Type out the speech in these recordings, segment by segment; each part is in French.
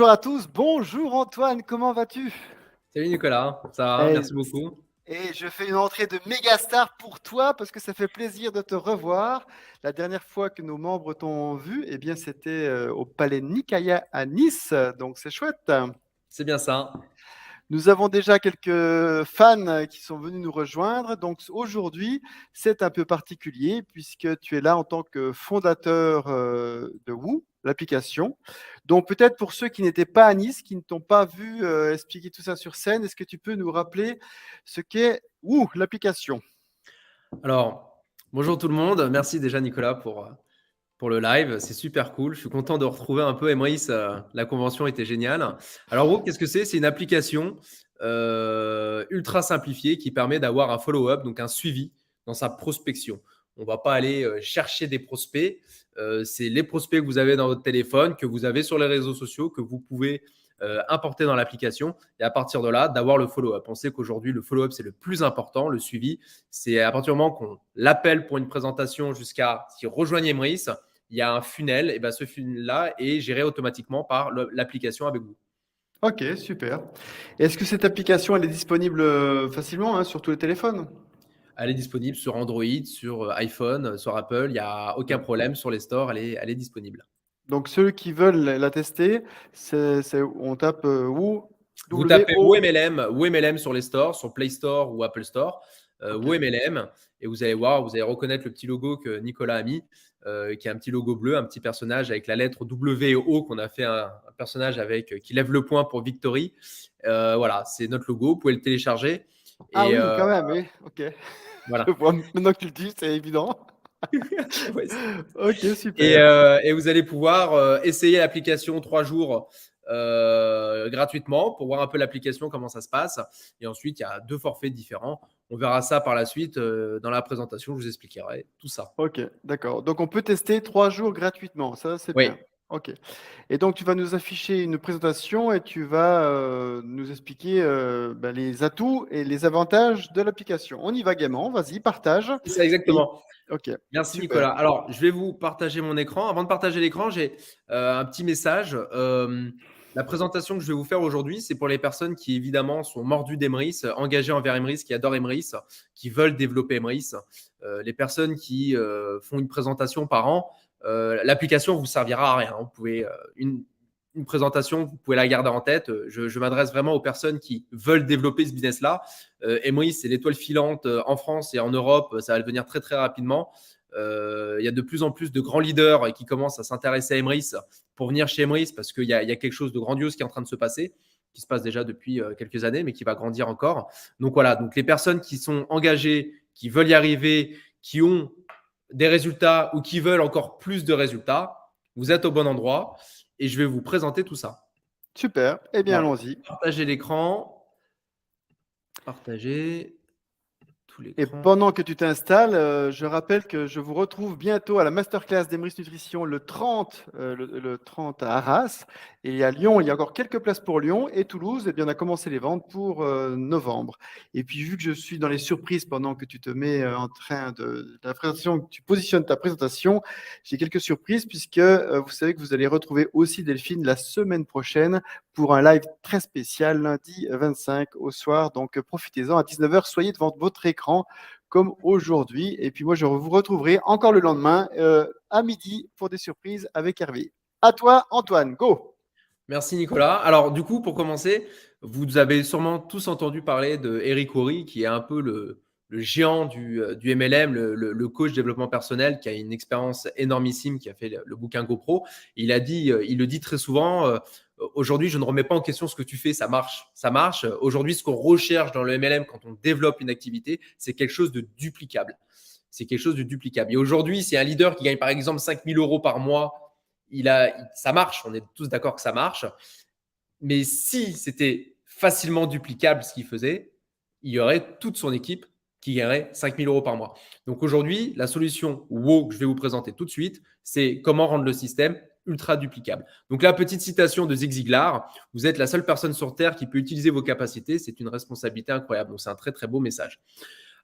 Bonjour à tous, bonjour Antoine, comment vas-tu? Salut Nicolas, ça va, Eh, merci beaucoup. et je fais une entrée de méga star pour toi parce que ça fait plaisir de te revoir. La dernière fois que nos membres t'ont vu, eh bien, c'était au Palais Nicaïa à Nice, donc c'est chouette. C'est bien ça. Nous avons déjà quelques fans qui sont venus nous rejoindre. Donc aujourd'hui, c'est un peu particulier puisque tu es là en tant que fondateur de Woo, l'application. Donc peut-être pour ceux qui n'étaient pas à Nice, qui ne t'ont pas vu expliquer tout ça sur scène, est-ce que tu peux nous rappeler ce qu'est Woo, l'application? Alors, bonjour tout le monde. Merci déjà Nicolas pour le live. C'est super cool. Je suis content de retrouver un peu Emrys. La convention était géniale. Alors, Whoop, qu'est-ce que c'est? C'est une application ultra simplifiée qui permet d'avoir un follow-up, donc un suivi dans sa prospection. On ne va pas aller chercher des prospects. C'est les prospects que vous avez dans votre téléphone, que vous avez sur les réseaux sociaux, que vous pouvez importer dans l'application et à partir de là, d'avoir le follow-up. On sait qu'aujourd'hui, le follow-up, c'est le plus important. Le suivi, c'est à partir du moment qu'on l'appelle pour une présentation jusqu'à ce qu'il rejoigne Emrys, il y a un funnel. Et ben, ce funnel-là est géré automatiquement par l'application avec vous. Ok, super. Est-ce que cette application, elle est disponible facilement sur tous les téléphones? Elle est disponible sur Android, sur iPhone, sur Apple. Il n'y a aucun problème sur les stores. Elle est disponible. Donc ceux qui veulent la tester, on tape Woo, Vous tapez W-O. WooMLM sur les stores, sur Play Store ou Apple Store, Ok. WooMLM, et vous allez voir, vous allez reconnaître le petit logo que Nicolas a mis, qui est un petit logo bleu, un petit personnage avec la lettre W et O qu'on a fait un personnage avec qui lève le poing pour Victory. Voilà, c'est notre logo. Vous pouvez le télécharger. Ah Et oui, quand même, oui. Ok. Je voilà. vois maintenant que tu le dis, c'est évident. Ouais, Ok, Et, super. euh, et vous allez pouvoir essayer l'application 3 jours gratuitement pour voir un peu l'application, comment ça se passe. Et ensuite, il y a 2 forfaits différents. On verra ça par la suite dans la présentation. Je vous expliquerai tout ça. Ok, d'accord. Donc on peut tester 3 jours gratuitement. Ça, c'est bien. Oui, Ok. Et donc tu vas nous afficher une présentation et tu vas nous expliquer les atouts et les avantages de l'application. On y va gaiement. Vas-y, partage. c'est ça Et... exactement. Ok, Merci super. Nicolas. Alors, je vais vous partager mon écran. Avant de partager l'écran, j'ai un petit message. La présentation que je vais vous faire aujourd'hui, c'est pour les personnes qui, évidemment, sont mordues d'Emrys, engagées envers Emrys, qui adorent Emrys, qui veulent développer Emrys. Les personnes qui font une présentation par an, l'application ne vous servira à rien. Vous pouvez, une présentation, vous pouvez la garder en tête. Je m'adresse vraiment aux personnes qui veulent développer ce business-là. Emrys, c'est l'étoile filante en France et en Europe. Ça va le devenir très, très rapidement. Il y a de plus en plus de grands leaders qui commencent à s'intéresser à Emrys pour venir chez Emrys parce qu'il y a quelque chose de grandiose qui est en train de se passer, qui se passe déjà depuis quelques années, mais qui va grandir encore. Donc voilà, donc les personnes qui sont engagées, qui veulent y arriver, qui ont des résultats ou qui veulent encore plus de résultats, vous êtes au bon endroit et je vais vous présenter tout ça. Super. Eh bien, Alors, allons-y. partager l'écran, partager tout Et l'écran. pendant que tu t'installes, je rappelle que je vous retrouve bientôt à la masterclass d'Emrys Nutrition le 30, le 30 à Arras. Et à Lyon, il y a encore quelques places pour Lyon. Et Toulouse, eh bien, on a commencé les ventes pour novembre. Et puis, vu que je suis dans les surprises pendant que tu te mets en train de la présentation, que tu positionnes ta présentation, j'ai quelques surprises puisque vous savez que vous allez retrouver aussi Delphine la semaine prochaine pour un live très spécial lundi 25 au soir. Donc, profitez-en à 19h. Soyez devant votre écran comme aujourd'hui. Et puis moi, je vous retrouverai encore le lendemain à midi pour des surprises avec Hervé. À toi, Antoine. Go! Merci Nicolas. Alors du coup, pour commencer, vous avez sûrement tous entendu parler de Eric Horry, qui est un peu le géant du MLM, le coach développement personnel, qui a une expérience énormissime, qui a fait le bouquin GoPro. Il a dit, il le dit très souvent, aujourd'hui, je ne remets pas en question ce que tu fais, ça marche. Ça marche. Aujourd'hui, ce qu'on recherche dans le MLM quand on développe une activité, c'est quelque chose de duplicable. C'est quelque chose de duplicable. Et aujourd'hui, c'est un leader qui gagne par exemple 5 000 euros par mois, ça marche, on est tous d'accord que ça marche. Mais si c'était facilement duplicable ce qu'il faisait, il y aurait toute son équipe qui gagnerait 5 000 euros par mois. Donc aujourd'hui, la solution WOW que je vais vous présenter tout de suite, c'est comment rendre le système ultra duplicable. Donc la petite citation de Zig Ziglar, vous êtes la seule personne sur Terre qui peut utiliser vos capacités, c'est une responsabilité incroyable. Donc c'est un très très beau message.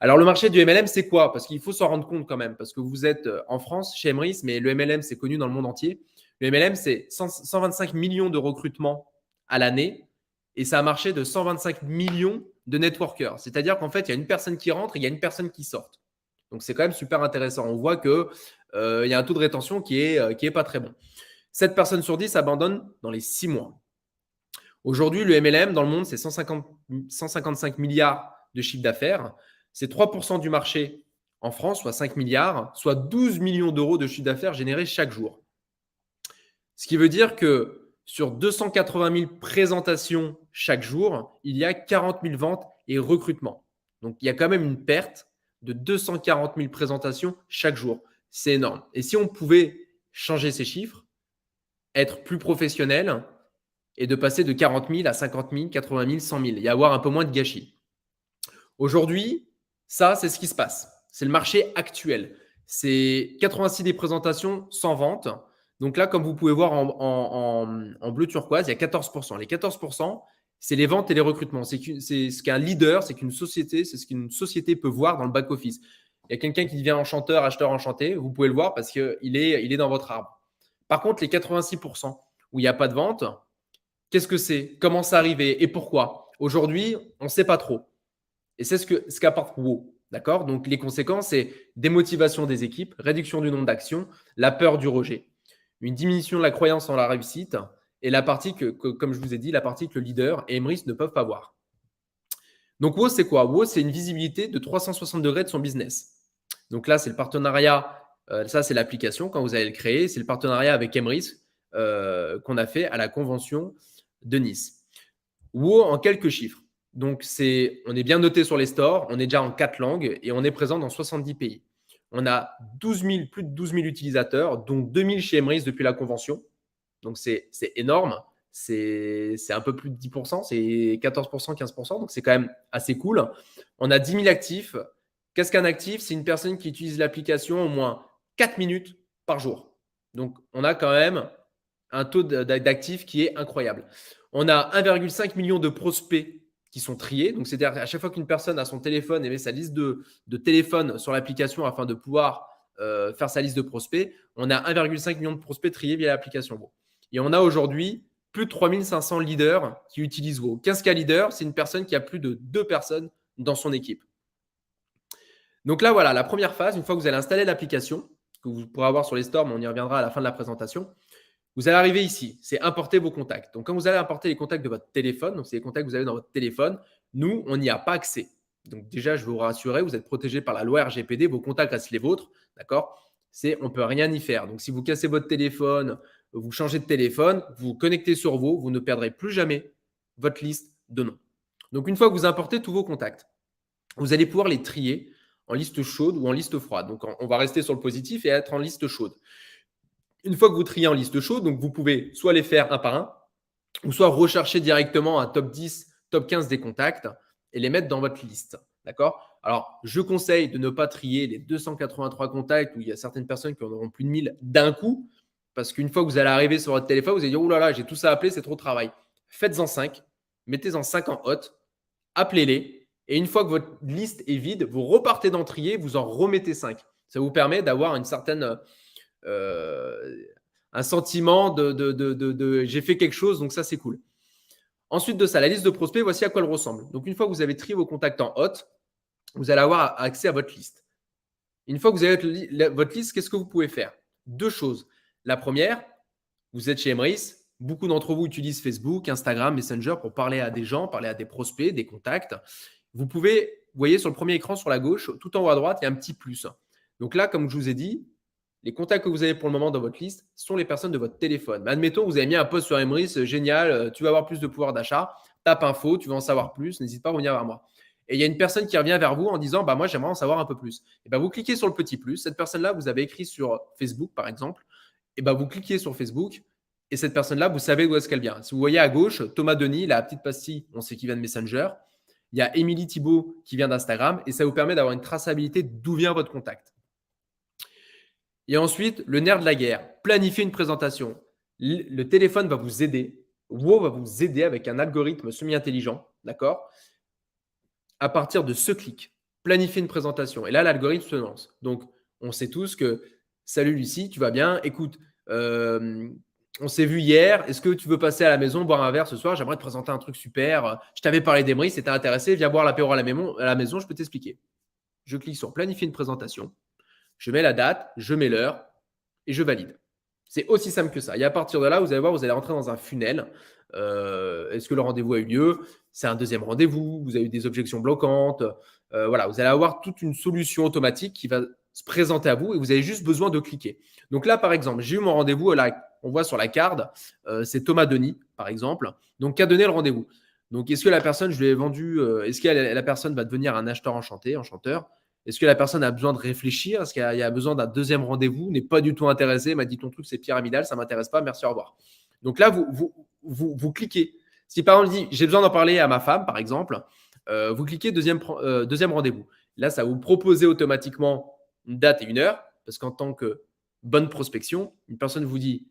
Alors, le marché du MLM, c'est quoi? Parce qu'il faut s'en rendre compte quand même, parce que vous êtes en France, chez Emrys, mais le MLM, c'est connu dans le monde entier. Le MLM, c'est 125 millions de recrutements à l'année et ça a marché de 125 millions de networkers. C'est-à-dire qu'en fait, il y a une personne qui rentre et il y a une personne qui sort. Donc, c'est quand même super intéressant. On voit qu'il y a un taux de rétention qui est pas très bon. 7 personnes sur 10 abandonnent dans les 6 mois. Aujourd'hui, le MLM dans le monde, c'est 155 milliards de chiffre d'affaires. C'est 3% du marché en France, soit 5 milliards, soit 12 millions d'euros de chiffre d'affaires générés chaque jour. Ce qui veut dire que sur 280 000 présentations chaque jour, il y a 40 000 ventes et recrutements. Donc, il y a quand même une perte de 240 000 présentations chaque jour. C'est énorme. Et si on pouvait changer ces chiffres, être plus professionnel et de passer de 40 000 à 50 000, 80 000, 100 000 et avoir un peu moins de gâchis. Aujourd'hui, ça, c'est ce qui se passe. C'est le marché actuel. C'est 86 des présentations sans vente. Donc là, comme vous pouvez voir en bleu turquoise, il y a 14%. Les 14%, c'est les ventes et les recrutements. C'est ce qu'un leader, c'est qu'une société, c'est ce qu'une société peut voir dans le back-office. Il y a quelqu'un qui devient enchanteur, acheteur enchanté. Vous pouvez le voir parce qu'il est dans votre arbre. Par contre, les 86% où il n'y a pas de vente, qu'est-ce que c'est? Comment ça arrivé? Et pourquoi? Aujourd'hui, on ne sait pas trop. Et c'est ce qu'apporte WOW. D'accord? Donc, les conséquences, c'est démotivation des équipes, réduction du nombre d'actions, la peur du rejet, une diminution de la croyance en la réussite et la partie comme je vous ai dit, la partie que le leader et Emrys ne peuvent pas voir. Donc, WOW, c'est quoi? WOW, c'est une visibilité de 360 degrés de son business. Donc là, c'est le partenariat. Ça, c'est l'application quand vous allez le créer. C'est le partenariat avec Emrys qu'on a fait à la convention de Nice. WOW en quelques chiffres. Donc, on est bien noté sur les stores, on est déjà en 4 langues et on est présent dans 70 pays. On a plus de 12 000 utilisateurs, dont 2 000 chez Emrys depuis la convention. Donc, c'est énorme. C'est un peu plus de 10%, c'est 14%, 15%. Donc, c'est quand même assez cool. On a 10 000 actifs. Qu'est-ce qu'un actif? C'est une personne qui utilise l'application au moins 4 minutes par jour. Donc, on a quand même un taux d'actifs qui est incroyable. On a 1,5 million de prospects qui sont triés. Donc, c'est-à-dire à chaque fois qu'une personne a son téléphone et met sa liste de téléphone sur l'application afin de pouvoir faire sa liste de prospects, on a 1,5 million de prospects triés via l'application WOW. Et on a aujourd'hui plus de 3500 leaders qui utilisent WOW. 15K leader, c'est une personne qui a plus de 2 personnes dans son équipe. Donc là, voilà, la première phase, une fois que vous allez installer l'application, que vous pourrez avoir sur les stores, mais on y reviendra à la fin de la présentation, vous allez arriver ici, c'est importer vos contacts. Donc, quand vous allez importer les contacts de votre téléphone, donc c'est les contacts que vous avez dans votre téléphone, nous, on n'y a pas accès. Donc, déjà, je veux vous rassurer, vous êtes protégé par la loi RGPD, vos contacts restent les vôtres, d'accord? On ne peut rien y faire. Donc, si vous cassez votre téléphone, vous changez de téléphone, vous vous connectez sur WOW, vous ne perdrez plus jamais votre liste de noms. Donc, une fois que vous importez tous vos contacts, vous allez pouvoir les trier en liste chaude ou en liste froide. Donc, on va rester sur le positif et être en liste chaude. Une fois que vous triez en liste chaude, donc vous pouvez soit les faire un par un, ou soit rechercher directement un top 10, top 15 des contacts et les mettre dans votre liste. D'accord? Alors, je conseille de ne pas trier les 283 contacts où il y a certaines personnes qui en auront plus de 1000 d'un coup, parce qu'une fois que vous allez arriver sur votre téléphone, vous allez dire, oh là là, j'ai tout ça à appeler, c'est trop de travail. Faites-en 5, mettez-en 5 en hot, appelez-les, et une fois que votre liste est vide, vous repartez dans trier, vous en remettez 5. Ça vous permet d'avoir une certaine un sentiment de j'ai fait quelque chose, donc ça c'est cool. Ensuite de ça, la liste de prospects, voici à quoi elle ressemble. Donc une fois que vous avez trié vos contacts en hot, vous allez avoir accès à votre liste. Une fois que vous avez votre liste, qu'est-ce que vous pouvez faire? 2 choses. La première, vous êtes chez Emrys, beaucoup d'entre vous utilisent Facebook, Instagram, Messenger pour parler à des gens, parler à des prospects, des contacts. Vous pouvez, vous voyez sur le premier écran sur la gauche, tout en haut à droite, il y a un petit plus. Donc là, comme je vous ai dit, les contacts que vous avez pour le moment dans votre liste sont les personnes de votre téléphone. Mais admettons, vous avez mis un post sur Emrys, génial, tu vas avoir plus de pouvoir d'achat, tape info, tu veux en savoir plus, n'hésite pas à revenir vers moi. Et il y a une personne qui revient vers vous en disant, moi j'aimerais en savoir un peu plus. Et vous cliquez sur le petit plus. Cette personne-là, vous avez écrit sur Facebook par exemple. Et vous cliquez sur Facebook et cette personne-là, vous savez d'où est-ce qu'elle vient. Si vous voyez à gauche, Thomas Denis, la petite pastille, on sait qu'il vient de Messenger. Il y a Émilie Thibault qui vient d'Instagram et ça vous permet d'avoir une traçabilité d'où vient votre contact. Et ensuite, le nerf de la guerre, planifier une présentation. Le téléphone va vous aider. WOW va vous aider avec un algorithme semi-intelligent, d'accord? À partir de ce clic, planifier une présentation. Et là, l'algorithme se lance. Donc, on sait tous que, salut Lucie, tu vas bien? Écoute, on s'est vu hier. Est-ce que tu veux passer à la maison, boire un verre ce soir? J'aimerais te présenter un truc super. Je t'avais parlé d'Emery, si t'es intéressé, viens boire l'apéro à la maison, je peux t'expliquer. Je clique sur planifier une présentation. Je mets la date, je mets l'heure et je valide. C'est aussi simple que ça. Et à partir de là, vous allez voir, vous allez rentrer dans un funnel. Est-ce que le rendez-vous a eu lieu? C'est un deuxième rendez-vous. Vous avez eu des objections bloquantes. Voilà, vous allez avoir toute une solution automatique qui va se présenter à vous et vous avez juste besoin de cliquer. Donc là, par exemple, j'ai eu mon rendez-vous. Là, on voit sur la carte, c'est Thomas Denis, par exemple. Donc, qui a donné le rendez-vous. Donc, est-ce que la personne, je lui ai vendu, est-ce que la personne va devenir un acheteur enchanteur? Est-ce que la personne a besoin de réfléchir? Est-ce qu'il y a besoin d'un deuxième rendez-vous? N'est pas du tout intéressé, m'a dit ton truc c'est pyramidal, ça ne m'intéresse pas, merci, au revoir. Donc là, vous cliquez. Si par exemple, dit j'ai besoin d'en parler à ma femme, par exemple, vous cliquez deuxième rendez-vous. Là, ça va vous proposer automatiquement une date et une heure, parce qu'en tant que bonne prospection, une personne vous dit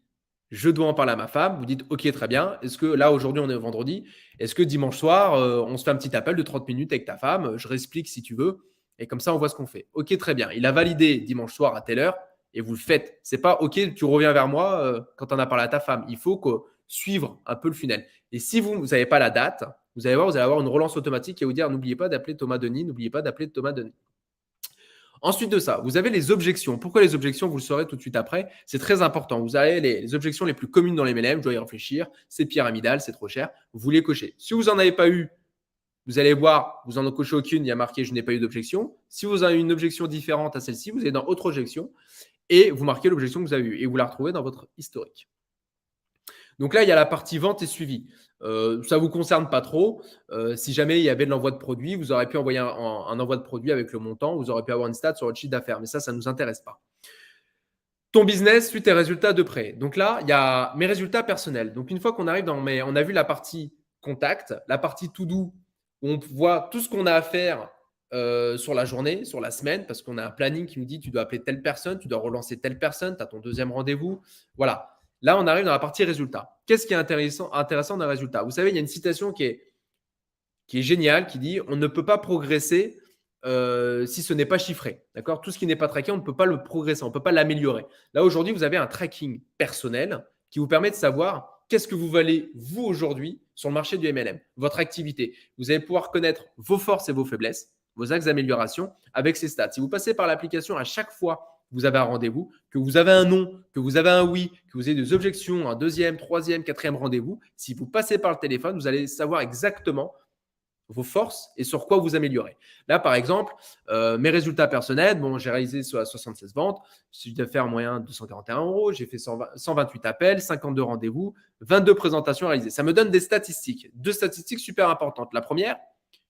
je dois en parler à ma femme, vous dites ok, très bien. Est-ce que là, aujourd'hui, on est vendredi, est-ce que dimanche soir, on se fait un petit appel de 30 minutes avec ta femme, je réexplique si tu veux. Et comme ça, on voit ce qu'on fait. Ok, très bien. Il a validé dimanche soir à telle heure et vous le faites. C'est pas ok, tu reviens vers moi quand on a parlé à ta femme. Il faut suivre un peu le funnel. Et si vous n'avez pas la date, vous allez avoir une relance automatique qui va vous dire n'oubliez pas d'appeler Thomas Denis, n'oubliez pas d'appeler Thomas Denis. Ensuite de ça, vous avez les objections. Pourquoi les objections? Vous le saurez tout de suite après. C'est très important. Vous avez les objections les plus communes dans les MLM. Je dois y réfléchir. C'est pyramidal, c'est trop cher. Vous les cochez. Si vous n'en avez pas eu, vous allez voir, vous en cochez aucune, il y a marqué je n'ai pas eu d'objection. Si vous avez une objection différente à celle-ci, vous allez dans autre objection et vous marquez l'objection que vous avez eue et vous la retrouvez dans votre historique. Donc là, il y a la partie vente et suivi. Ça ne vous concerne pas trop. Si jamais il y avait de l'envoi de produits, vous aurez pu envoyer un envoi de produits avec le montant, vous aurez pu avoir une stat sur votre chiffre d'affaires, mais ça ne nous intéresse pas. Ton business suit tes résultats de près. Donc là, il y a mes résultats personnels. Donc une fois qu'on arrive on a vu la partie contact, la partie to do, où on voit tout ce qu'on a à faire sur la journée, sur la semaine, parce qu'on a un planning qui nous dit tu dois appeler telle personne, tu dois relancer telle personne, tu as ton deuxième rendez-vous. Voilà. Là, on arrive dans la partie résultats. Qu'est-ce qui est intéressant dans les résultats? Vous savez, il y a une citation qui est géniale qui dit on ne peut pas progresser si ce n'est pas chiffré. D'accord? Tout ce qui n'est pas traqué, on ne peut pas le progresser, on ne peut pas l'améliorer. Là, aujourd'hui, vous avez un tracking personnel qui vous permet de savoir qu'est-ce que vous valez, vous, aujourd'hui, sur le marché du MLM, votre activité. Vous allez pouvoir connaître vos forces et vos faiblesses, vos axes d'amélioration avec ces stats. Si vous passez par l'application à chaque fois que vous avez un rendez-vous, que vous avez un non, que vous avez un oui, que vous avez des objections, un deuxième, troisième, quatrième rendez-vous, si vous passez par le téléphone, vous allez savoir exactement vos forces et sur quoi vous améliorer. Là, par exemple, mes résultats personnels, j'ai réalisé 76 ventes, chiffre d'affaires moyen 241 €, j'ai fait 128 appels, 52 rendez-vous, 22 présentations réalisées. Ça me donne des statistiques, deux statistiques super importantes. La première,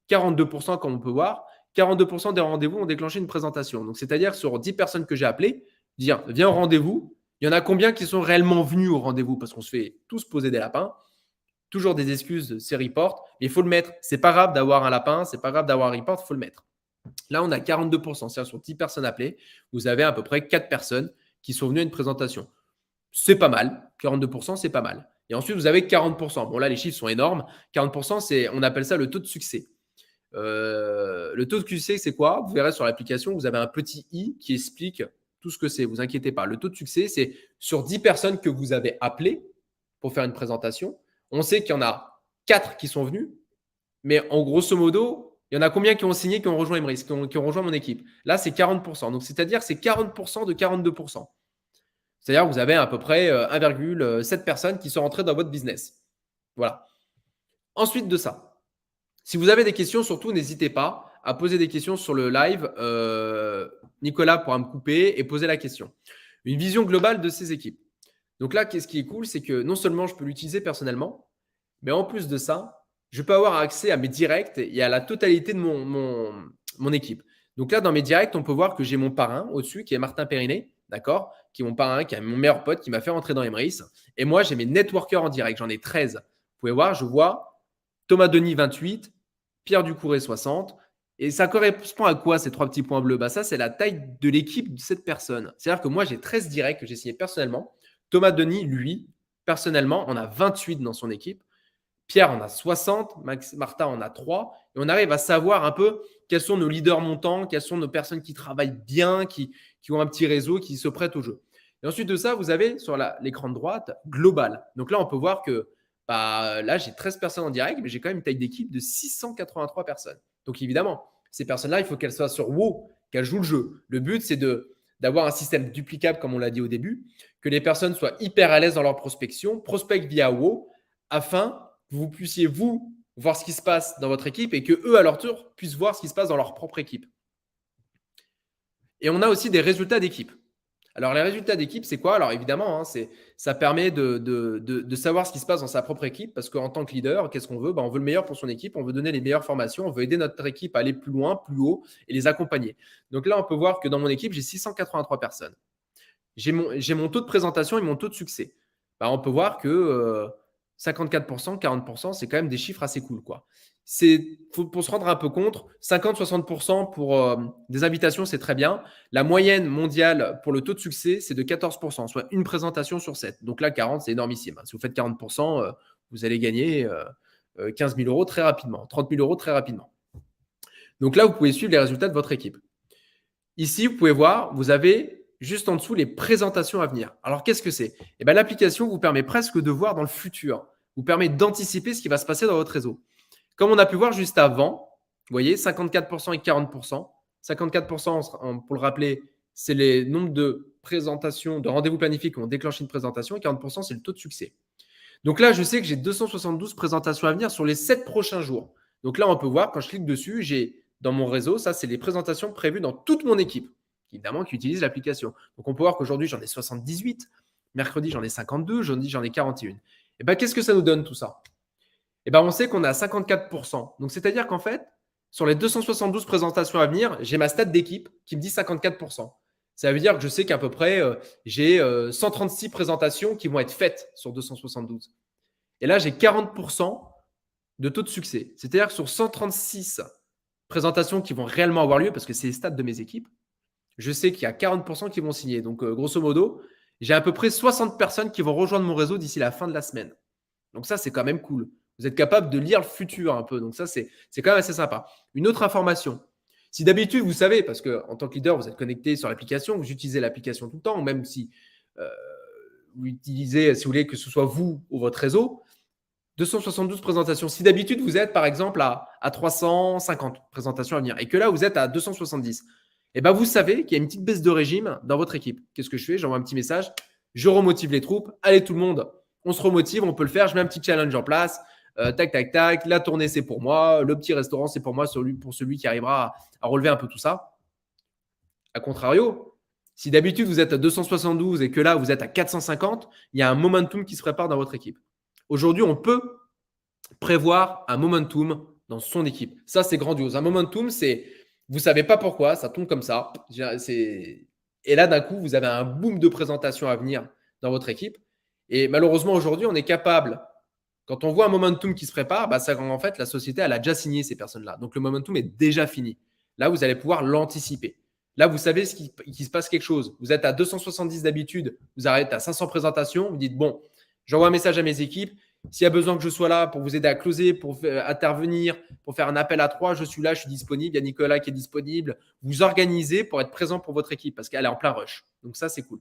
42%, comme on peut voir, 42% des rendez-vous ont déclenché une présentation. Donc, c'est-à-dire sur 10 personnes que j'ai appelées, dire viens au rendez-vous, il y en a combien qui sont réellement venus au rendez-vous parce qu'on se fait tous poser des lapins. Toujours des excuses, c'est report, mais il faut le mettre. C'est pas grave d'avoir un lapin, c'est pas grave d'avoir un report, il faut le mettre. Là, on a 42%, c'est-à-dire sur 10 personnes appelées, vous avez à peu près 4 personnes qui sont venues à une présentation. C'est pas mal, 42%, c'est pas mal. Et ensuite, vous avez 40%. Bon, là, les chiffres sont énormes. 40%, on appelle ça le taux de succès. Le taux de succès, c'est quoi? Vous verrez sur l'application, vous avez un petit i qui explique tout ce que c'est. Vous inquiétez pas. Le taux de succès, c'est sur 10 personnes que vous avez appelées pour faire une présentation. On sait qu'il y en a 4 qui sont venus, mais en grosso modo, il y en a combien qui ont signé, qui ont rejoint Emery, qui ont rejoint mon équipe? Là, c'est 40%. Donc, c'est-à-dire c'est 40% de 42%. C'est-à-dire que vous avez à peu près 1,7 personnes qui sont rentrées dans votre business. Voilà. Ensuite de ça, si vous avez des questions, surtout, n'hésitez pas à poser des questions sur le live. Nicolas pourra me couper et poser la question. Une vision globale de ces équipes. Donc là, ce qui est cool, c'est que non seulement je peux l'utiliser personnellement, mais en plus de ça, je peux avoir accès à mes directs et à la totalité de mon équipe. Donc là, dans mes directs, on peut voir que j'ai mon parrain au-dessus, qui est Martin Périnet, d'accord, qui est mon parrain, qui est mon meilleur pote, qui m'a fait rentrer dans Emeris. Et moi, j'ai mes networkers en direct. J'en ai 13. Vous pouvez voir, je vois Thomas Denis, 28, Pierre Ducouré, 60. Et ça correspond à quoi ces 3 petits points bleus? Ça, c'est la taille de l'équipe de cette personne. C'est-à-dire que moi, j'ai 13 directs que j'ai signés personnellement. Thomas Denis, lui, personnellement, en a 28 dans son équipe. Pierre en a 60, Martin en a 3. Et on arrive à savoir un peu quels sont nos leaders montants, quelles sont nos personnes qui travaillent bien, qui ont un petit réseau, qui se prêtent au jeu. Et ensuite de ça, vous avez sur l'écran de droite global. Donc là, on peut voir que là, j'ai 13 personnes en direct, mais j'ai quand même une taille d'équipe de 683 personnes. Donc évidemment, ces personnes-là, il faut qu'elles soient sur WoW, qu'elles jouent le jeu. Le but, c'est d'avoir un système duplicable, comme on l'a dit au début, que les personnes soient hyper à l'aise dans leur prospection, prospectent via WoW, afin que vous puissiez, vous, voir ce qui se passe dans votre équipe et que eux, à leur tour, puissent voir ce qui se passe dans leur propre équipe. Et on a aussi des résultats d'équipe. Alors, les résultats d'équipe, c'est quoi? Alors, évidemment, ça permet de savoir ce qui se passe dans sa propre équipe parce qu'en tant que leader, qu'est-ce qu'on veut? On veut le meilleur pour son équipe, on veut donner les meilleures formations, on veut aider notre équipe à aller plus loin, plus haut et les accompagner. Donc là, on peut voir que dans mon équipe, j'ai 683 personnes. J'ai mon taux de présentation et mon taux de succès. On peut voir que 54%, 40%, c'est quand même des chiffres assez cool, quoi. Pour se rendre un peu compte, 50-60% pour des invitations, c'est très bien. La moyenne mondiale pour le taux de succès, c'est de 14%, soit une présentation sur 7. Donc là, 40, c'est énormissime. Si vous faites 40%, vous allez gagner 15 000 euros très rapidement, 30 000 euros très rapidement. Donc là, vous pouvez suivre les résultats de votre équipe. Ici, vous pouvez voir, vous avez juste en dessous les présentations à venir. Alors, qu'est-ce que c'est? L'application vous permet presque de voir dans le futur, vous permet d'anticiper ce qui va se passer dans votre réseau. Comme on a pu voir juste avant, vous voyez, 54% et 40%. 54%, pour le rappeler, c'est les nombres de présentations, de rendez-vous planifiés qui ont déclenché une présentation et 40%, c'est le taux de succès. Donc là, je sais que j'ai 272 présentations à venir sur les 7 prochains jours. Donc là, on peut voir, quand je clique dessus, j'ai dans mon réseau, ça, c'est les présentations prévues dans toute mon équipe, évidemment, qui utilise l'application. Donc on peut voir qu'aujourd'hui, j'en ai 78. Mercredi, j'en ai 52. Jeudi, j'en ai 41. Et qu'est-ce que ça nous donne tout ça? On sait qu'on est à 54%. Donc, c'est-à-dire qu'en fait, sur les 272 présentations à venir, j'ai ma stat d'équipe qui me dit 54%. Ça veut dire que je sais qu'à peu près, j'ai 136 présentations qui vont être faites sur 272. Et là, j'ai 40% de taux de succès. C'est-à-dire que sur 136 présentations qui vont réellement avoir lieu, parce que c'est les stats de mes équipes, je sais qu'il y a 40% qui vont signer. Donc, grosso modo, j'ai à peu près 60 personnes qui vont rejoindre mon réseau d'ici la fin de la semaine. Donc ça, c'est quand même cool. Vous êtes capable de lire le futur un peu. Donc ça, c'est quand même assez sympa. Une autre information. Si d'habitude, vous savez, parce qu'en tant que leader, vous êtes connecté sur l'application, vous utilisez l'application tout le temps, ou même si vous utilisez, si vous voulez que ce soit vous ou votre réseau, 272 présentations. Si d'habitude, vous êtes par exemple à 350 présentations à venir et que là, vous êtes à 270, vous savez qu'il y a une petite baisse de régime dans votre équipe. Qu'est-ce que je fais? J'envoie un petit message. Je remotive les troupes. Allez, tout le monde, on se remotive, on peut le faire. Je mets un petit challenge en place. Tac, tac, tac. La tournée, c'est pour moi. Le petit restaurant, c'est pour moi, pour celui qui arrivera à relever un peu tout ça. A contrario, si d'habitude, vous êtes à 272 et que là, vous êtes à 450, il y a un momentum qui se prépare dans votre équipe. Aujourd'hui, on peut prévoir un momentum dans son équipe. Ça, c'est grandiose. Un momentum, c'est, vous ne savez pas pourquoi, ça tombe comme ça. Et là, d'un coup, vous avez un boom de présentation à venir dans votre équipe. Et malheureusement, aujourd'hui, on est capable, quand on voit un momentum qui se prépare, en fait, la société, elle a déjà signé ces personnes-là. Donc, le momentum est déjà fini. Là, vous allez pouvoir l'anticiper. Là, vous savez qu'il se passe quelque chose. Vous êtes à 270 d'habitude, vous arrêtez à 500 présentations, vous dites, bon, j'envoie un message à mes équipes. S'il y a besoin que je sois là pour vous aider à closer, pour intervenir, pour faire un appel à 3, je suis là, je suis disponible. Il y a Nicolas qui est disponible. Vous organisez pour être présent pour votre équipe parce qu'elle est en plein rush. Donc ça, c'est cool.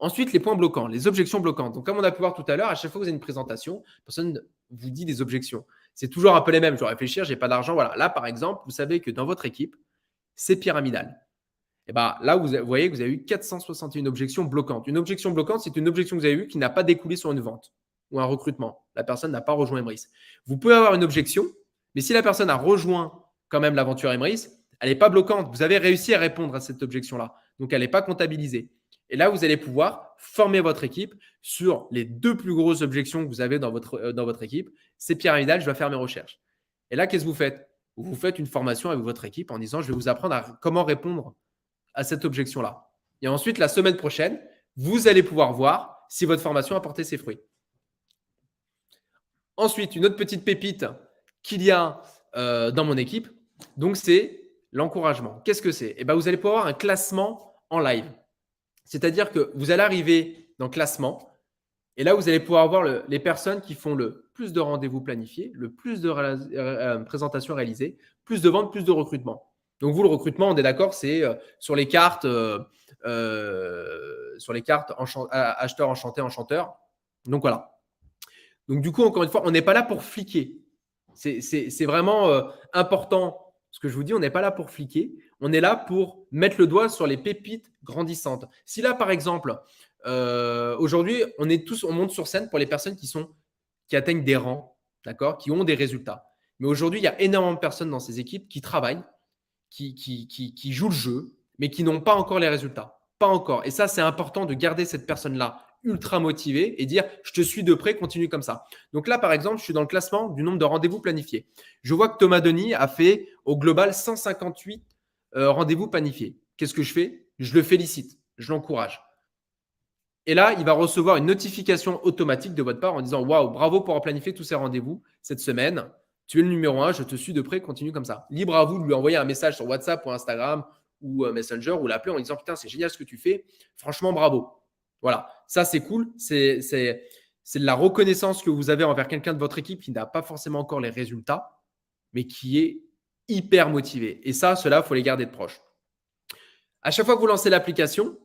Ensuite, les points bloquants, les objections bloquantes. Donc, comme on a pu voir tout à l'heure, à chaque fois que vous avez une présentation, personne vous dit des objections. C'est toujours un peu les mêmes. Je dois réfléchir, je n'ai pas d'argent. Voilà. Là, par exemple, vous savez que dans votre équipe, c'est pyramidal. Et là, vous voyez que vous avez eu 461 objections bloquantes. Une objection bloquante, c'est une objection que vous avez eue qui n'a pas découlé sur une vente ou un recrutement. La personne n'a pas rejoint Emrys. Vous pouvez avoir une objection, mais si la personne a rejoint quand même l'aventure Emrys, elle n'est pas bloquante. Vous avez réussi à répondre à cette objection-là. Donc, elle n'est pas comptabilisée. Et là, vous allez pouvoir former votre équipe sur les 2 plus grosses objections que vous avez dans votre équipe. C'est pyramidal, je dois faire mes recherches. Et là, qu'est-ce que vous faites? Vous faites une formation avec votre équipe en disant, je vais vous apprendre à comment répondre à cette objection-là. Et ensuite, la semaine prochaine, vous allez pouvoir voir si votre formation a porté ses fruits. Ensuite, une autre petite pépite qu'il y a dans mon équipe, donc c'est l'encouragement. Qu'est-ce que c'est? Vous allez pouvoir avoir un classement en live. C'est-à-dire que vous allez arriver dans le classement et là, vous allez pouvoir voir les personnes qui font le plus de rendez-vous planifiés, le plus de présentations réalisées, plus de ventes, plus de recrutement. Donc, vous, le recrutement, on est d'accord, c'est sur les cartes, acheteur, enchanté, enchanteur. Donc, voilà. Donc, du coup, encore une fois, on n'est pas là pour fliquer. C'est vraiment important ce que je vous dis. On n'est pas là pour fliquer. On est là pour mettre le doigt sur les pépites grandissantes. Si là, par exemple, aujourd'hui, on monte sur scène pour les personnes qui atteignent des rangs, d'accord, qui ont des résultats. Mais aujourd'hui, il y a énormément de personnes dans ces équipes qui travaillent, qui jouent le jeu, mais qui n'ont pas encore les résultats. Pas encore. Et ça, c'est important de garder cette personne-là ultra motivée et dire je te suis de près, continue comme ça. Donc là, par exemple, je suis dans le classement du nombre de rendez-vous planifiés. Je vois que Thomas Denis a fait au global 158 rendez-vous planifiés. Qu'est-ce que je fais? Je le félicite, je l'encourage. Et là, il va recevoir une notification automatique de votre part en disant waouh, bravo pour avoir planifié tous ces rendez-vous cette semaine. Tu es le numéro 1, je te suis de près, continue comme ça. Libre à vous de lui envoyer un message sur WhatsApp ou Instagram ou Messenger ou l'appeler en disant putain, c'est génial ce que tu fais. Franchement, bravo. Voilà, ça c'est cool. C'est de la reconnaissance que vous avez envers quelqu'un de votre équipe qui n'a pas forcément encore les résultats, mais qui est hyper motivé. Et ça, cela, il faut les garder de proche. À chaque fois que vous lancez l'application,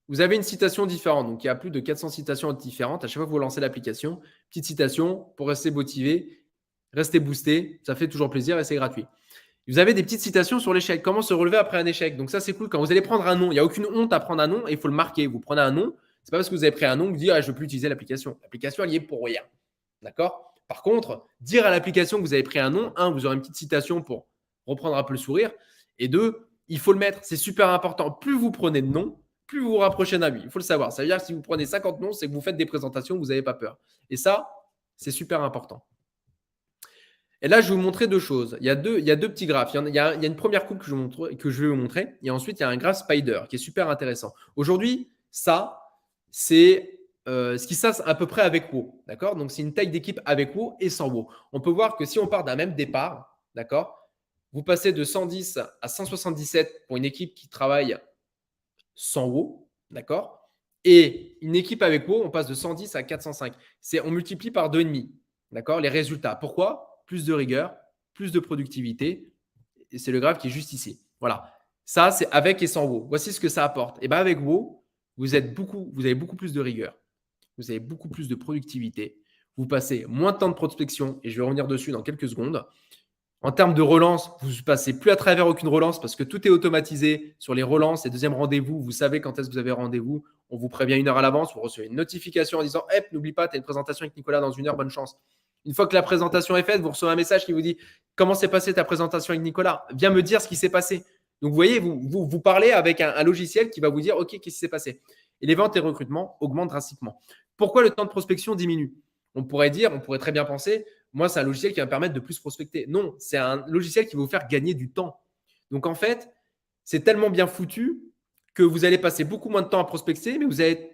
vous avez une citation différente. Donc, il y a plus de 400 citations différentes. À chaque fois que vous lancez l'application, petite citation pour rester motivé, rester boosté. Ça fait toujours plaisir et c'est gratuit. Vous avez des petites citations sur l'échec. Comment se relever après un échec. Donc, ça, c'est cool. Quand vous allez prendre un nom, il n'y a aucune honte à prendre un nom et il faut le marquer. Vous prenez un nom. Ce n'est pas parce que vous avez pris un nom que vous dites je ne veux plus utiliser l'application. L'application, elle y est pour rien. D'accord? Par contre, dire à l'application que vous avez pris un nom, vous aurez une petite citation pour reprendre un peu le sourire. Et 2, il faut le mettre. C'est super important. Plus vous prenez de noms, plus vous vous rapprochez d'un lui. Il faut le savoir. Ça veut dire que si vous prenez 50 noms, c'est que vous faites des présentations, vous n'avez pas peur. Et ça, c'est super important. Et là, je vais vous montrer deux choses. Il y a deux petits graphes. Il y a une première coupe que je vais vous montrer. Et ensuite, il y a un graphe spider qui est super intéressant. Aujourd'hui, ça, c'est ce qui se passe à peu près avec WoW. D'accord? Donc, c'est une taille d'équipe avec WoW et sans WoW. On peut voir que si on part d'un même départ, d'accord, vous passez de 110 à 177 pour une équipe qui travaille sans WoW, d'accord? Et une équipe avec WoW, on passe de 110 à 405. On multiplie par 2,5, d'accord? Les résultats. Pourquoi? Plus de rigueur, plus de productivité. Et c'est le graphe qui est juste ici. Voilà. Ça, c'est avec et sans WoW. Voici ce que ça apporte. Et bien avec WoW, vous avez beaucoup plus de rigueur. Vous avez beaucoup plus de productivité. Vous passez moins de temps de prospection, et je vais revenir dessus dans quelques secondes. En termes de relance, vous ne passez plus à travers aucune relance parce que tout est automatisé sur les relances et deuxième rendez-vous. Vous savez quand est-ce que vous avez rendez-vous. On vous prévient 1 heure à l'avance. Vous recevez une notification en disant n'oublie pas, tu as une présentation avec Nicolas dans 1 heure, bonne chance. Une fois que la présentation est faite, vous recevez un message qui vous dit comment s'est passée ta présentation avec Nicolas. Viens me dire ce qui s'est passé. Donc, vous voyez, vous parlez avec un logiciel qui va vous dire OK, qu'est-ce qui s'est passé. Et les ventes et recrutements augmentent drastiquement. Pourquoi le temps de prospection diminue? On pourrait très bien penser moi, c'est un logiciel qui va me permettre de plus prospecter. Non, c'est un logiciel qui va vous faire gagner du temps. Donc, en fait, c'est tellement bien foutu que vous allez passer beaucoup moins de temps à prospecter, mais vous allez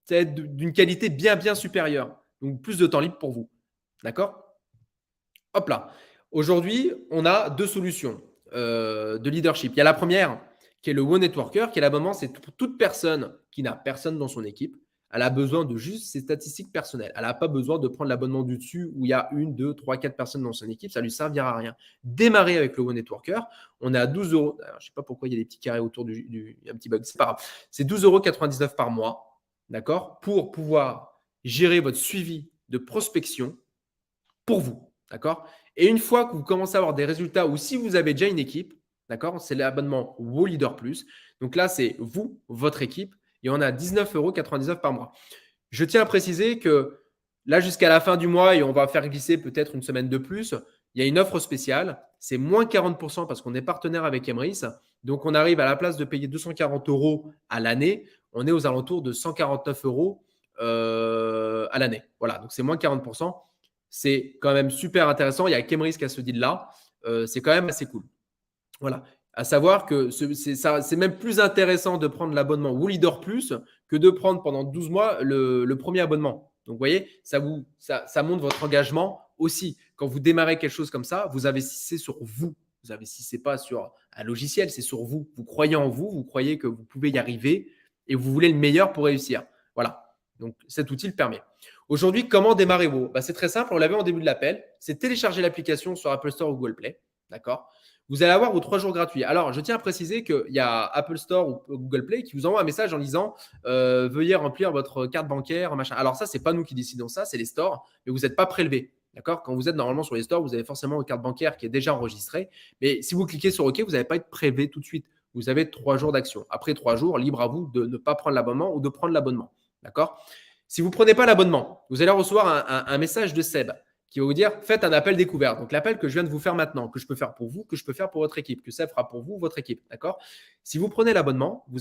être d'une qualité bien, bien supérieure. Donc, plus de temps libre pour vous. D'accord? Hop là. Aujourd'hui, on a deux solutions de leadership. Il y a la première, qui est le Wow Networker, qui est l'abonnement, c'est pour toute personne qui n'a personne dans son équipe. Elle a besoin de juste ses statistiques personnelles. Elle n'a pas besoin de prendre l'abonnement du dessus où il y a 1, 2, 3, 4 personnes dans son équipe. Ça ne lui servira à rien. Démarrer avec le Wow Networker, on est à 12 euros. Alors, je ne sais pas pourquoi il y a des petits carrés autour il y a un petit bug. C'est pas grave. C'est 12,99 € par mois, d'accord, pour pouvoir gérer votre suivi de prospection pour vous, d'accord. Et une fois que vous commencez à avoir des résultats ou si vous avez déjà une équipe, d'accord, c'est l'abonnement Wow Leader Plus. Donc là, c'est vous, votre équipe. Et on a 19,99 € par mois. Je tiens à préciser que là, jusqu'à la fin du mois, et on va faire glisser peut-être une semaine de plus, il y a une offre spéciale. C'est moins 40% parce qu'on est partenaire avec Emrys. Donc, on arrive à la place de payer 240 € à l'année. On est aux alentours de 149 € à l'année. Voilà, donc c'est moins 40%. C'est quand même super intéressant. Il y a Emrys qui a ce deal-là. C'est quand même assez cool. Voilà. À savoir que c'est même plus intéressant de prendre l'abonnement Wow Leader Plus que de prendre pendant 12 mois le premier abonnement. Donc, vous voyez, ça montre votre engagement aussi. Quand vous démarrez quelque chose comme ça, vous investissez sur vous. Vous n'investissez pas sur un logiciel, c'est sur vous. Vous croyez en vous, vous croyez que vous pouvez y arriver et vous voulez le meilleur pour réussir. Voilà. Donc, cet outil le permet. Aujourd'hui, comment démarrer Wow? C'est très simple. On l'avait en début de l'appel. C'est télécharger l'application sur Apple Store ou Google Play. D'accord? vous allez avoir vos 3 jours gratuits. Alors, je tiens à préciser qu'il y a Apple Store ou Google Play qui vous envoie un message en disant veuillez remplir votre carte bancaire, machin. Alors, ça, c'est pas nous qui décidons ça, c'est les stores, mais vous n'êtes pas prélevé. D'accord? Quand vous êtes normalement sur les stores, vous avez forcément votre carte bancaire qui est déjà enregistrée. Mais si vous cliquez sur OK, vous n'allez pas être prélevé tout de suite. Vous avez 3 jours d'action. Après 3 jours, libre à vous de ne pas prendre l'abonnement ou de prendre l'abonnement. D'accord? Si vous ne prenez pas l'abonnement, vous allez recevoir un message de Seb qui va vous dire faites un appel découverte. Donc l'appel que je viens de vous faire maintenant, que je peux faire pour vous, que je peux faire pour votre équipe, que Seb fera pour vous, votre équipe. D'accord? Si vous prenez l'abonnement, vous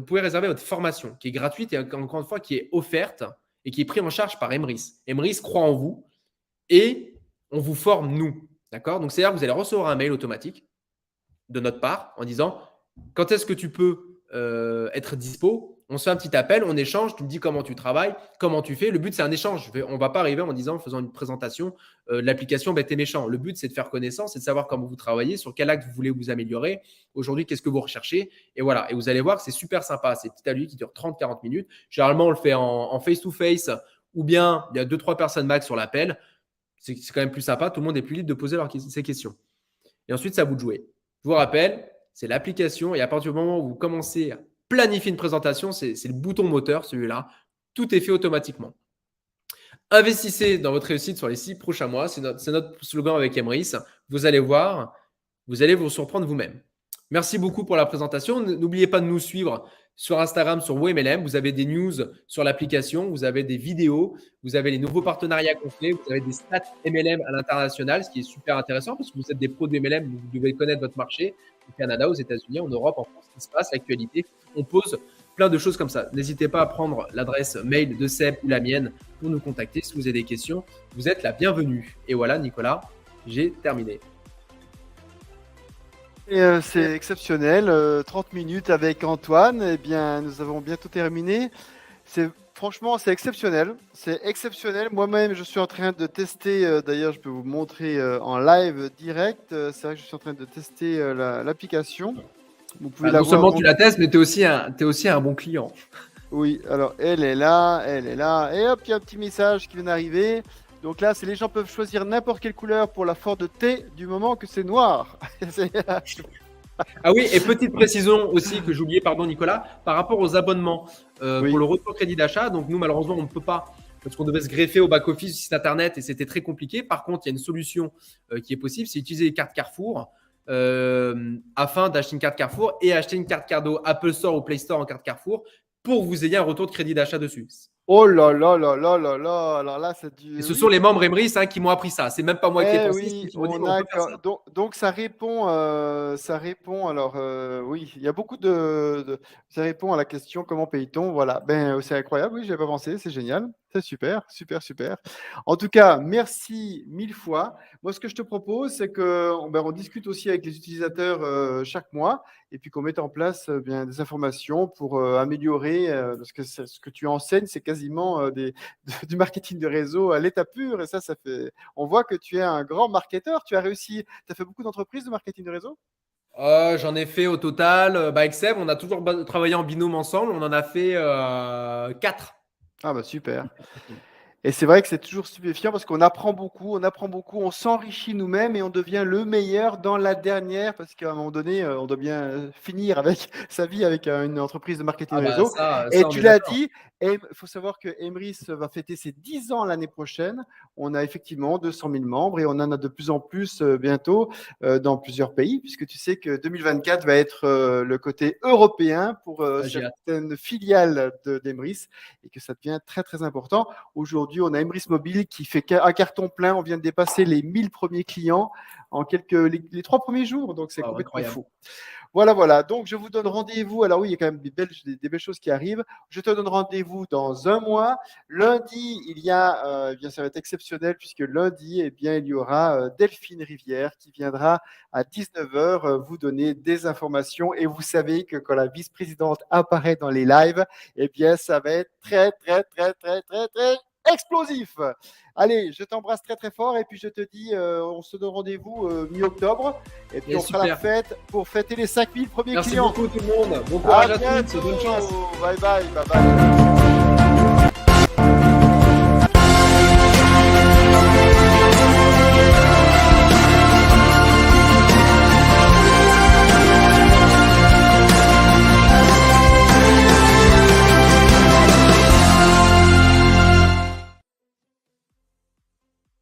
pouvez réserver votre formation qui est gratuite et encore une fois qui est offerte et qui est prise en charge par Emrys. Emrys croit en vous et on vous forme nous. D'accord? Donc c'est-à-dire que vous allez recevoir un mail automatique de notre part en disant quand est-ce que tu peux être dispo. On se fait un petit appel, on échange, tu me dis comment tu travailles, comment tu fais. Le but, c'est un échange. On ne va pas arriver en disant, faisant une présentation de l'application bête et méchant. Le but, c'est de faire connaissance, c'est de savoir comment vous travaillez, sur quel acte vous voulez vous améliorer. Aujourd'hui, qu'est-ce que vous recherchez? Et voilà. Et vous allez voir que c'est super sympa. C'est petit atelier qui dure 30-40 minutes. Généralement, on le fait en face-to-face ou bien il y a 2-3 personnes max sur l'appel. C'est quand même plus sympa. Tout le monde est plus libre de poser ses questions. Et ensuite, c'est à vous de jouer. Je vous rappelle, c'est l'application et à partir du moment où vous commencez à planifier une présentation, c'est le bouton moteur, celui-là. Tout est fait automatiquement. Investissez dans votre réussite sur les 6 prochains mois. C'est notre slogan avec Emrys. Vous allez voir, vous allez vous surprendre vous-même. Merci beaucoup pour la présentation. N'oubliez pas de nous suivre sur Instagram, sur WMLM. Vous avez des news sur l'application, vous avez des vidéos, vous avez les nouveaux partenariats complets, vous avez des stats MLM à l'international, ce qui est super intéressant parce que vous êtes des pros de MLM, vous devez connaître votre marché au Canada, aux États-Unis, en Europe, en France, ce qui se passe, l'actualité. On pose plein de choses comme ça. N'hésitez pas à prendre l'adresse mail de Seb ou la mienne pour nous contacter. Si vous avez des questions, vous êtes la bienvenue. Et voilà, Nicolas, j'ai terminé. C'est exceptionnel. 30 minutes avec Antoine. Eh bien, nous avons bientôt terminé. Franchement, c'est exceptionnel. C'est exceptionnel. Moi-même, je suis en train de tester. D'ailleurs, je peux vous montrer en live direct. C'est vrai que je suis en train de tester l'application. Vous pouvez la non seulement tu la testes, mais tu es aussi un bon client. Oui, alors elle est là. Et hop, il y a un petit message qui vient d'arriver. Donc là, les gens peuvent choisir n'importe quelle couleur pour la Ford T du moment que c'est noir. Ah oui, et petite précision aussi que j'oubliais, pardon Nicolas, par rapport aux abonnements Oui. pour le retour crédit d'achat. Donc nous, malheureusement, on ne peut pas parce qu'on devait se greffer au back-office du site internet et c'était très compliqué. Par contre, il y a une solution qui est possible, c'est utiliser les cartes Carrefour afin d'acheter une carte Carrefour et acheter une carte cadeau Apple Store ou Play Store en carte Carrefour pour que vous ayez un retour de crédit d'achat dessus. Oh là là là là là là. Alors là, c'est du. Et ce sont les membres Emrys qui m'ont appris ça. C'est même pas moi qui ai pensé. Oui, Qui m'ont dit, on peut faire ça. donc ça répond. Alors oui, il y a beaucoup ça répond à la question comment paye-t-on. Voilà. Ben c'est incroyable. Oui, j'avais pas pensé. C'est génial. C'est super, super, super. En tout cas, merci 1000 fois. Moi, ce que je te propose, c'est que on discute aussi avec les utilisateurs chaque mois et puis qu'on mette en place bien des informations pour améliorer. Parce que ce que tu enseignes, c'est quasiment du marketing de réseau à l'état pur. Et ça fait. On voit que tu es un grand marketeur. Tu as réussi. Tu as fait beaucoup d'entreprises de marketing de réseau? J'en ai fait au total. Avec Seb, on a toujours travaillé en binôme ensemble. On en a fait 4. Ah bah super. Et c'est vrai que c'est toujours stupéfiant parce qu'on apprend beaucoup, on s'enrichit nous-mêmes et on devient le meilleur dans la dernière parce qu'à un moment donné, on doit bien finir avec sa vie avec une entreprise de marketing réseau. Et tu l'as dit, il faut savoir que Emrys va fêter ses 10 ans l'année prochaine. On a effectivement 200 000 membres et on en a de plus en plus bientôt dans plusieurs pays puisque tu sais que 2024 va être le côté européen pour certaines filiales d'Emrys et que ça devient très très important. Aujourd'hui, on a Emrys Mobile qui fait un carton plein. On vient de dépasser les 1000 premiers clients en les 3 premiers jours. Donc, c'est complètement fou. Voilà. Donc, je vous donne rendez-vous. Alors oui, il y a quand même des belles choses qui arrivent. Je te donne rendez-vous dans un mois. Lundi, ça va être exceptionnel puisque lundi, il y aura Delphine Rivière qui viendra à 19h vous donner des informations. Et vous savez que quand la vice-présidente apparaît dans les lives, ça va être très, très, très, très, très, très explosif. Allez, je t'embrasse très très fort et puis je te dis, on se donne rendez-vous mi-octobre et puis on fera la fête pour fêter les 5000 premiers clients. Merci beaucoup tout le monde. Bon courage à tous. Bonne chance. Bye bye.